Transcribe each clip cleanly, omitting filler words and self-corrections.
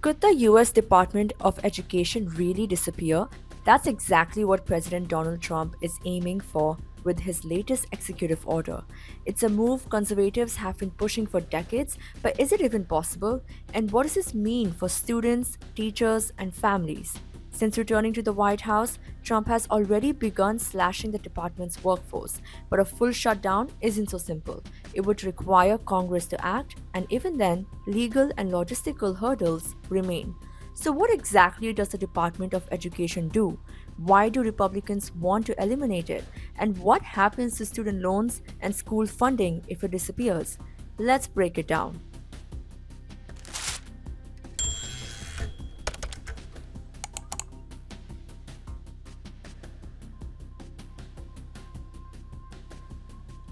Could the US Department of Education really disappear? That's exactly what President Donald Trump is aiming for with his latest executive order. It's a move conservatives have been pushing for decades, but is it even possible? And what does this mean for students, teachers, and families? Since returning to the White House, Trump has already begun slashing the department's workforce, but a full shutdown isn't so simple. It would require Congress to act, and even then, legal and logistical hurdles remain. So, what exactly does the Department of Education do? Why do Republicans want to eliminate it? And what happens to student loans and school funding if it disappears? Let's break it down.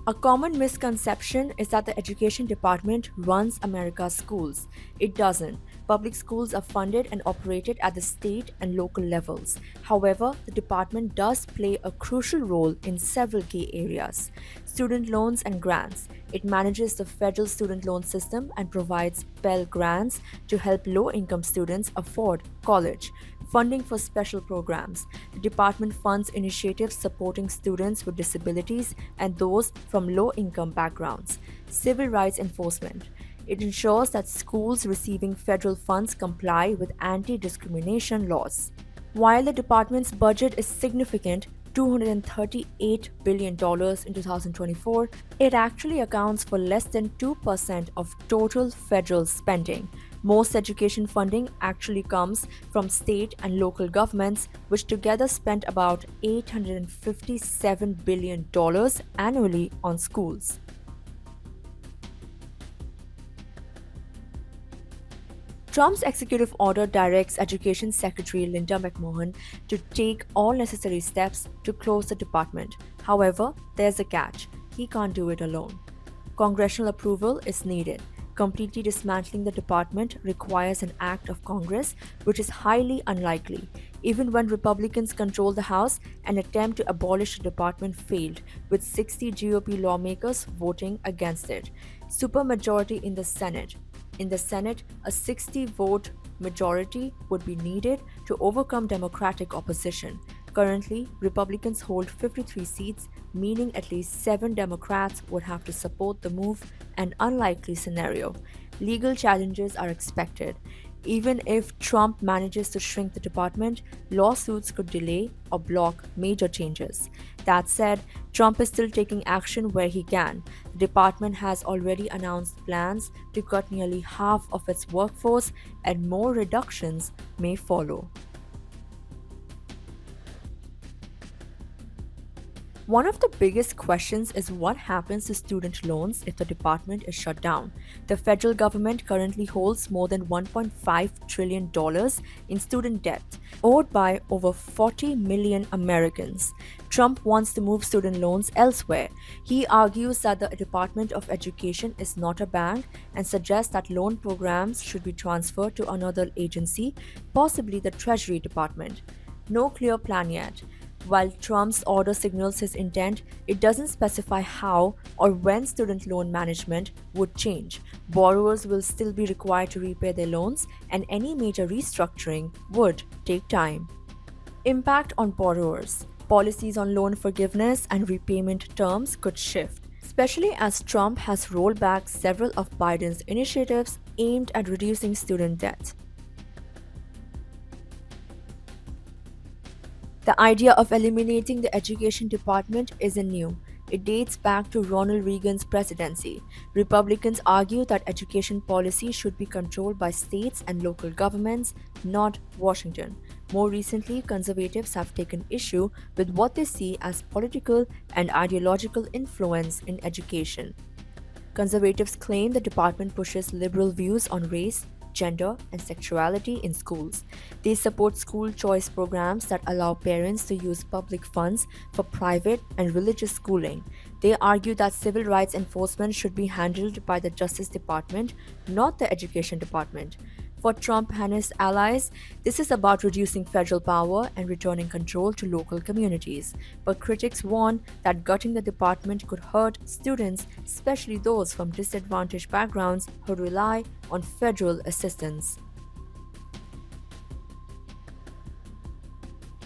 A common misconception is that the education department runs America's schools. It doesn't. Public schools are funded and operated at the state and local levels. However, the department does play a crucial role in several key areas. Student loans and grants. It manages the federal student loan system and provides Pell Grants to help low income students afford college. Funding for special programs. The department funds initiatives supporting students with disabilities and those from low income backgrounds. Civil rights enforcement. It ensures that schools receiving federal funds comply with anti discrimination laws. While the department's budget is significant, $238 billion in 2024, it actually accounts for less than 2% of total federal spending. Most education funding actually comes from state and local governments, which together spend about $857 billion annually on schools. Trump's executive order directs Education Secretary Linda McMahon to take all necessary steps to close the department. However, there's a catch. He can't do it alone. Congressional approval is needed. Completely dismantling the department requires an act of Congress, which is highly unlikely. Even when Republicans control the House, an attempt to abolish the department failed, with 60 GOP lawmakers voting against it. Supermajority in the Senate. In the Senate, a 60-vote majority would be needed to overcome Democratic opposition. Currently, Republicans hold 53 seats, meaning at least 7 Democrats would have to support the move, an unlikely scenario. Legal challenges are expected. Even if Trump manages to shrink the department, lawsuits could delay or block major changes. That said, Trump is still taking action where he can. The department has already announced plans to cut nearly half of its workforce, and more reductions may follow. One of the biggest questions is what happens to student loans if the department is shut down. The federal government currently holds more than $1.5 trillion in student debt, owed by over 40 million Americans. Trump wants to move student loans elsewhere. He argues that the Department of Education is not a bank and suggests that loan programs should be transferred to another agency, possibly the Treasury Department. No clear plan yet. While Trump's order signals his intent, it doesn't specify how or when student loan management would change. Borrowers will still be required to repay their loans, and any major restructuring would take time. Impact on borrowers. Policies on loan forgiveness and repayment terms could shift, especially as Trump has rolled back several of Biden's initiatives aimed at reducing student debt. The idea of eliminating the education department isn't new. It dates back to Ronald Reagan's presidency. Republicans argue that education policy should be controlled by states and local governments, not Washington. More recently, conservatives have taken issue with what they see as political and ideological influence in education. Conservatives claim the department pushes liberal views on race, gender, and sexuality in schools. They support school choice programs that allow parents to use public funds for private and religious schooling. They argue that civil rights enforcement should be handled by the Justice Department, not the Education Department. For Trump and his allies, this is about reducing federal power and returning control to local communities. But critics warn that gutting the department could hurt students, especially those from disadvantaged backgrounds who rely on federal assistance.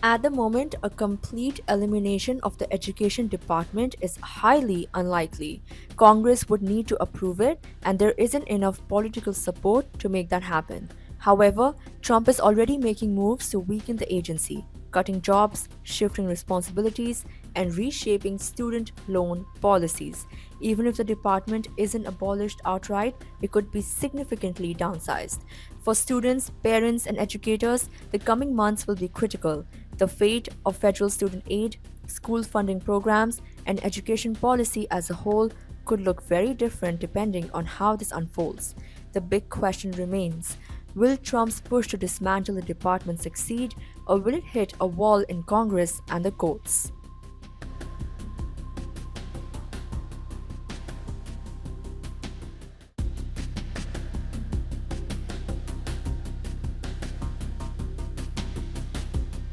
At the moment, a complete elimination of the education department is highly unlikely. Congress would need to approve it, and there isn't enough political support to make that happen. However, Trump is already making moves to weaken the agency, cutting jobs, shifting responsibilities, and reshaping student loan policies. Even if the department isn't abolished outright, it could be significantly downsized. For students, parents, and educators, the coming months will be critical. The fate of federal student aid, school funding programs, and education policy as a whole could look very different depending on how this unfolds. The big question remains: will Trump's push to dismantle the department succeed, or will it hit a wall in Congress and the courts?